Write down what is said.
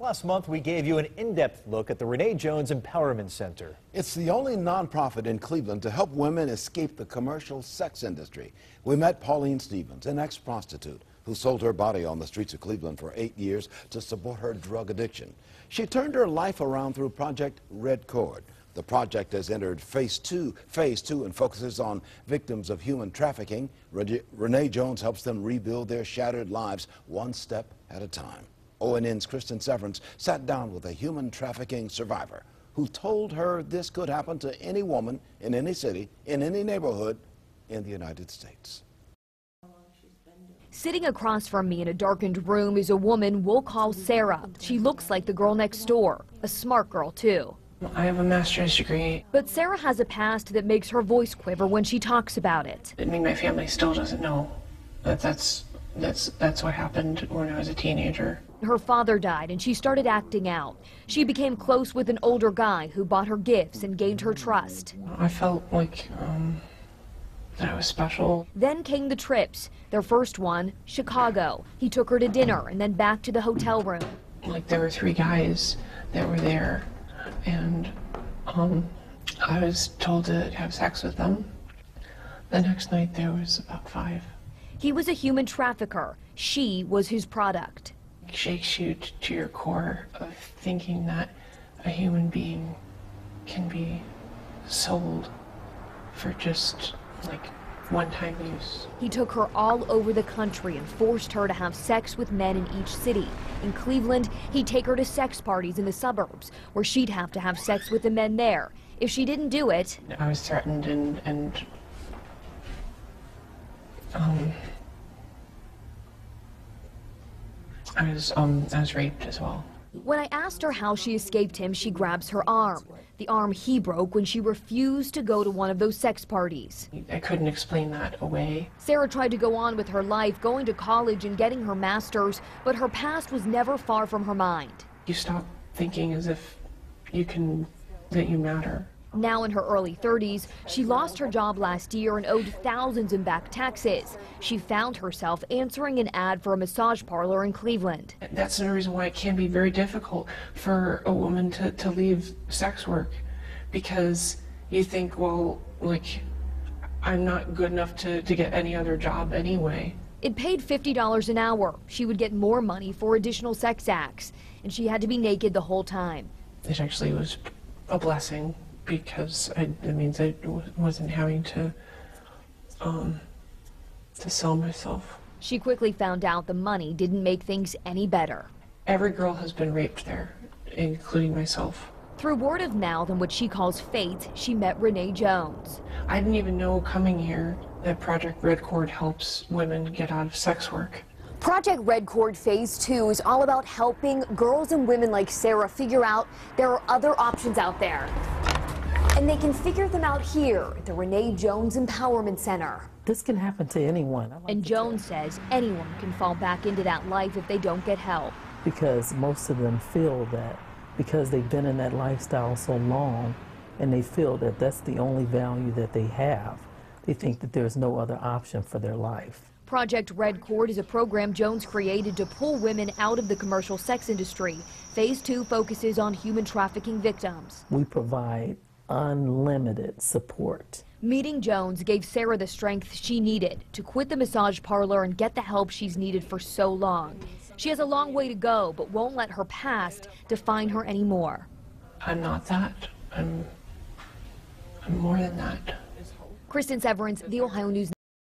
Last month, we gave you an in-depth look at the Renee Jones Empowerment Center. It's the only nonprofit in Cleveland to help women escape the commercial sex industry. We met Pauline Stevens, an ex-prostitute who sold her body on the streets of Cleveland for 8 years to support her drug addiction. She turned her life around through Project Red Cord. The project has entered phase two, and focuses on victims of human trafficking. Renee Jones helps them rebuild their shattered lives one step at a time. ONN's Kristen Severance sat down with a human trafficking survivor who told her this could happen to any woman in any city, in any neighborhood in the United States. Sitting across from me in a darkened room is a woman we'll call Sarah. She looks like the girl next door, a smart girl too. I have a master's degree. But Sarah has a past that makes her voice quiver when she talks about it. I mean, my family still doesn't know that that's what happened when I was a teenager. Her father died and she started acting out. She became close with an older guy who bought her gifts and gained her trust. I felt like that I was special. Then came the trips. Their first one, Chicago. He took her to dinner and then back to the hotel room. Like, there were 3 guys that were there, and I was told to have sex with them. The next night there was about 5. He was a human trafficker. She was his product. It shakes you to your core of thinking that a human being can be sold for just like one-time use. He took her all over the country and forced her to have sex with men in each city. In Cleveland, he'd take her to sex parties in the suburbs where she'd have to have sex with the men there. If she didn't do it, I was threatened and I was raped as well. When I asked her how she escaped him, she grabs her arm. The arm he broke when she refused to go to one of those sex parties. I couldn't explain that away. Sarah tried to go on with her life, going to college and getting her master's, but her past was never far from her mind. You stop thinking as if that you matter. Now in her early 30s, she lost her job last year and owed thousands in back taxes. She found herself answering an ad for a massage parlor in Cleveland. That's another reason why it can be very difficult for a woman to leave sex work, because you think, well, like, I'm not good enough to get any other job anyway. It paid $50 an hour. She would get more money for additional sex acts, and she had to be naked the whole time. It actually was a blessing, because it means I wasn't having to sell myself. She quickly found out the money didn't make things any better. Every girl has been raped there, including myself. Through word of mouth and what she calls fate, she met Renee Jones. I didn't even know coming here that Project Red Cord helps women get out of sex work. Project Red Cord Phase 2 is all about helping girls and women like Sarah figure out there are other options out there. And they can figure them out here at the Renee Jones Empowerment Center. This can happen to anyone. And Jones says anyone can fall back into that life if they don't get help. Because most of them feel that because they've been in that lifestyle so long, and they feel that that's the only value that they have, they think that there's no other option for their life. Project Red Cord is a program Jones created to pull women out of the commercial sex industry. Phase 2 focuses on human trafficking victims. We provide unlimited support. Meeting Jones gave Sarah the strength she needed to quit the massage parlor and get the help she's needed for so long. She has a long way to go, but won't let her past define her anymore. I'm not that. I'm more than that. Kristen Severance, The Ohio News.